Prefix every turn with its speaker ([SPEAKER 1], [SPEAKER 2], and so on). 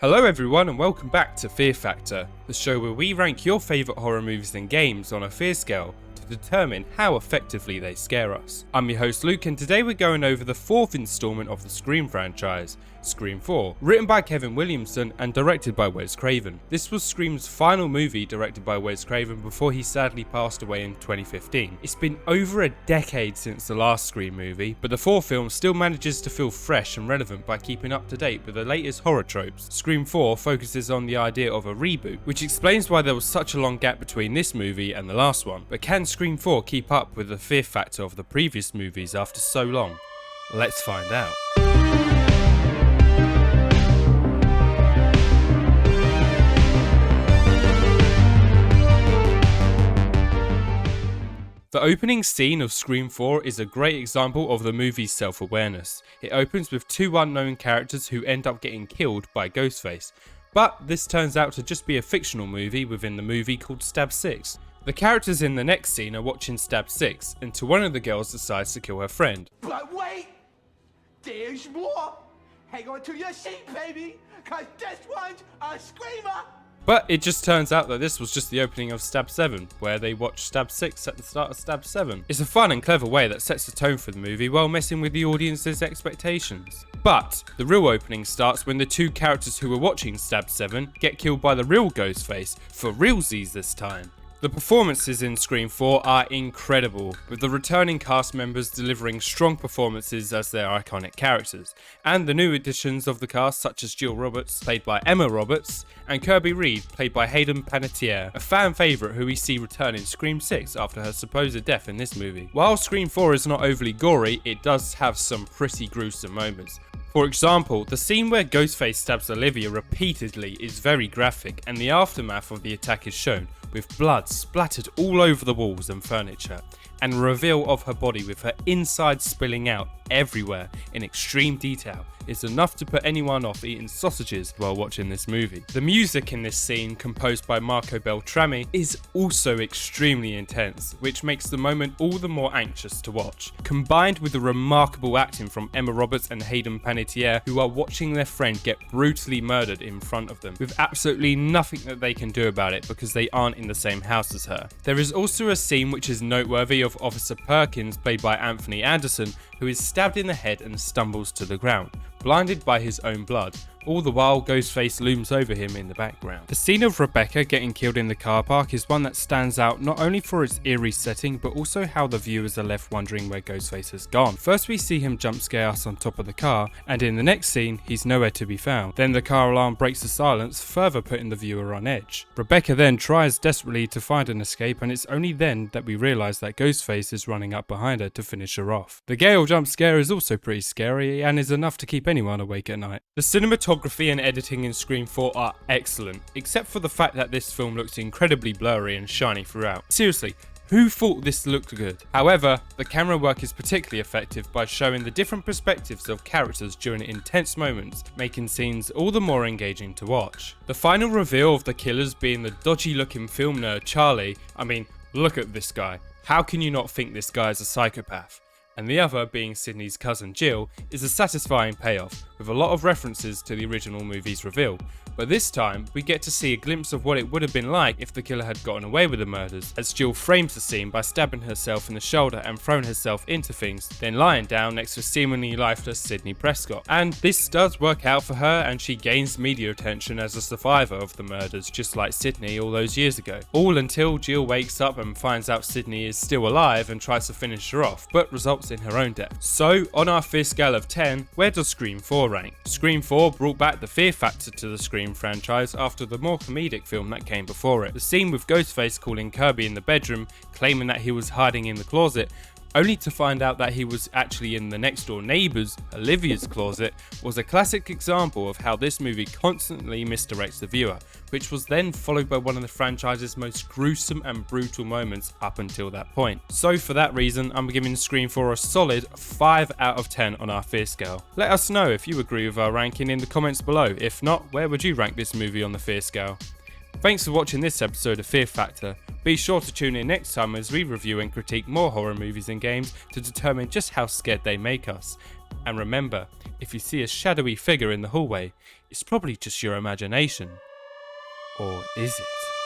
[SPEAKER 1] Hello everyone and welcome back to Fear Factor, the show where we rank your favourite horror movies and games on a fear scale to determine how effectively they scare us. I'm your host Luke and today we're going over the fourth instalment of the Scream franchise, Scream 4, written by Kevin Williamson and directed by Wes Craven. This was Scream's final movie directed by Wes Craven before he sadly passed away in 2015. It's been over a decade since the last Scream movie, but the fourth film still manages to feel fresh and relevant by keeping up to date with the latest horror tropes. Scream 4 focuses on the idea of a reboot, which explains why there was such a long gap between this movie and the last one. But can Scream 4 keep up with the fear factor of the previous movies after so long? Let's find out. The opening scene of Scream 4 is a great example of the movie's self-awareness. It opens with two unknown characters who end up getting killed by Ghostface, but this turns out to just be a fictional movie within the movie called Stab 6. The characters in the next scene are watching Stab 6 until one of the girls decides to kill her friend.
[SPEAKER 2] But wait! There's more! Hang on to your seat, baby! Cause this one's a screamer!
[SPEAKER 1] But it just turns out that this was just the opening of Stab 7, where they watch Stab 6 at the start of Stab 7. It's a fun and clever way that sets the tone for the movie while messing with the audience's expectations. But the real opening starts when the two characters who were watching Stab 7 get killed by the real Ghostface, for realsies this time. The performances in Scream 4 are incredible, with the returning cast members delivering strong performances as their iconic characters, and the new additions of the cast such as Jill Roberts, played by Emma Roberts, and Kirby Reed, played by Hayden Panettiere, a fan favourite who we see return in Scream 6 after her supposed death in this movie. While Scream 4 is not overly gory, it does have some pretty gruesome moments. For example, the scene where Ghostface stabs Olivia repeatedly is very graphic, and the aftermath of the attack is shown, with blood splattered all over the walls and furniture, and a reveal of her body with her inside spilling out everywhere in extreme detail is enough to put anyone off eating sausages while watching this movie. The music in this scene, composed by Marco Beltrami, is also extremely intense, which makes the moment all the more anxious to watch. Combined with the remarkable acting from Emma Roberts and Hayden Panettiere, who are watching their friend get brutally murdered in front of them, with absolutely nothing that they can do about it because they aren't in the same house as her. There is also a scene which is noteworthy of Officer Perkins, played by Anthony Anderson, who is stabbed in the head and stumbles to the ground, blinded by his own blood. All the while, Ghostface looms over him in the background. The scene of Rebecca getting killed in the car park is one that stands out not only for its eerie setting, but also how the viewers are left wondering where Ghostface has gone. First we see him jump scare us on top of the car, and in the next scene, he's nowhere to be found. Then the car alarm breaks the silence, further putting the viewer on edge. Rebecca then tries desperately to find an escape, and it's only then that we realise that Ghostface is running up behind her to finish her off. The Gale jump scare is also pretty scary, and is enough to keep anyone awake at night. The cinematography and editing in Scream 4 are excellent, except for the fact that this film looks incredibly blurry and shiny throughout. Seriously, who thought this looked good? However, the camera work is particularly effective by showing the different perspectives of characters during intense moments, making scenes all the more engaging to watch. The final reveal of the killers being the dodgy looking film nerd Charlie, I mean, look at this guy. How can you not think this guy is a psychopath? And the other, being Sidney's cousin Jill, is a satisfying payoff, with a lot of references to the original movie's reveal. But this time, we get to see a glimpse of what it would have been like if the killer had gotten away with the murders, as Jill frames the scene by stabbing herself in the shoulder and throwing herself into things, then lying down next to seemingly lifeless Sidney Prescott. And this does work out for her, and she gains media attention as a survivor of the murders, just like Sidney all those years ago. All until Jill wakes up and finds out Sidney is still alive and tries to finish her off, but results in her own death. So, on our fear scale of 10, where does Scream 4 rank? Scream 4 brought back the fear factor to the Scream franchise after the more comedic film that came before it. The scene with Ghostface calling Kirby in the bedroom, claiming that he was hiding in the closet, only to find out that he was actually in the next door neighbour's, Olivia's closet, was a classic example of how this movie constantly misdirects the viewer, which was then followed by one of the franchise's most gruesome and brutal moments up until that point. So for that reason, I'm giving Scream 4 a solid 5 out of 10 on our fear scale. Let us know if you agree with our ranking in the comments below. If not, where would you rank this movie on the fear scale? Thanks for watching this episode of Fear Factor. Be sure to tune in next time as we review and critique more horror movies and games to determine just how scared they make us. And remember, if you see a shadowy figure in the hallway, It's probably just your imagination. Or is it?